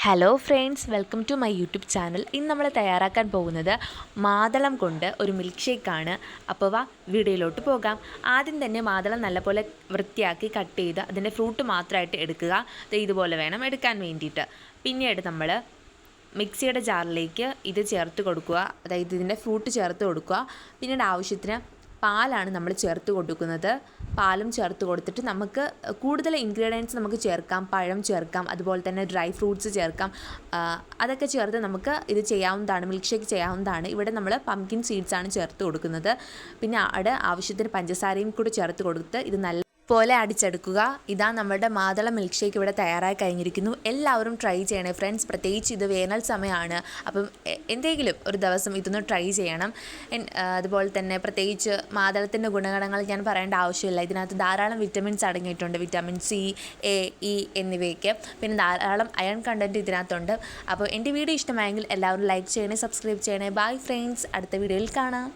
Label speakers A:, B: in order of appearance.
A: Hello friends, welcome to my YouTube channel. ഇന്ന് നമ്മൾ തയ്യാറാക്കാൻ പോകുന്നത് മാതളം കൊണ്ട് ഒരു മിൽക്ക് ഷേക്കാണ്. അപ്പോൾ വീഡിയോയിലോട്ട് പോകാം. ആദ്യം തന്നെ മാതളം നല്ലപോലെ വൃത്തിയാക്കി കട്ട് ചെയ്ത് അതിൻ്റെ ഫ്രൂട്ട് മാത്രമായിട്ട് എടുക്കുക. ഇതുപോലെ വേണം എടുക്കാൻ വേണ്ടിയിട്ട്. പിന്നീട് നമ്മൾ മിക്സിയുടെ ജാറിലേക്ക് ഇത് ചേർത്ത് കൊടുക്കുക, അതായത് ഇതിൻ്റെ ഫ്രൂട്ട് ചേർത്ത് കൊടുക്കുക. പിന്നീട് ആവശ്യത്തിന് പാലാണ് നമ്മൾ ചേർത്ത് കൊടുക്കുന്നത്. പാലും ചേർത്ത് കൊടുത്തിട്ട് നമുക്ക് കൂടുതൽ ഇൻഗ്രീഡിയൻസ് നമുക്ക് ചേർക്കാം. പഴം ചേർക്കാം, അതുപോലെ തന്നെ ഡ്രൈ ഫ്രൂട്ട്സ് ചേർക്കാം. അതൊക്കെ ചേർത്ത് നമുക്ക് ഇത് ചെയ്യാവുന്നതാണ്, മിൽക്ക് ഷേക്ക് ചെയ്യാവുന്നതാണ്. ഇവിടെ നമ്മൾ പംകിൻ സീഡ്സാണ് ചേർത്ത് കൊടുക്കുന്നത്. പിന്നെ അവിടെ ആവശ്യത്തിന് പഞ്ചസാരയും കൂടി ചേർത്ത് കൊടുത്ത് ഇത് നല്ല പോലെ അടിച്ചെടുക്കുക. ഇതാ നമ്മുടെ മാതളം മിൽക്ക് ഷേക്ക് ഇവിടെ തയ്യാറായി കഴിഞ്ഞിരിക്കുന്നു. എല്ലാവരും ട്രൈ ചെയ്യണേ ഫ്രണ്ട്സ്. പ്രത്യേകിച്ച് ഇത് വേനൽ സമയമാണ്, അപ്പം എന്തെങ്കിലും ഒരു ദിവസം ഇതൊന്ന് ട്രൈ ചെയ്യണം. അതുപോലെ തന്നെ പ്രത്യേകിച്ച് മാതളത്തിൻ്റെ ഗുണഗണങ്ങൾ ഞാൻ പറയേണ്ട ആവശ്യമില്ല. ഇതിനകത്ത് ധാരാളം വിറ്റമിൻസ് അടങ്ങിയിട്ടുണ്ട്, വിറ്റാമിൻ സി, എ, ഇ എന്നിവയൊക്കെ. പിന്നെ ധാരാളം അയൺ കണ്ടൻറ്റ് ഇതിനകത്തുണ്ട്. അപ്പോൾ എൻ്റെ വീഡിയോ ഇഷ്ടമായെങ്കിൽ എല്ലാവരും ലൈക്ക് ചെയ്യണേ, സബ്സ്ക്രൈബ് ചെയ്യണേ. ബൈ ഫ്രണ്ട്സ്, അടുത്ത വീഡിയോയിൽ കാണാം.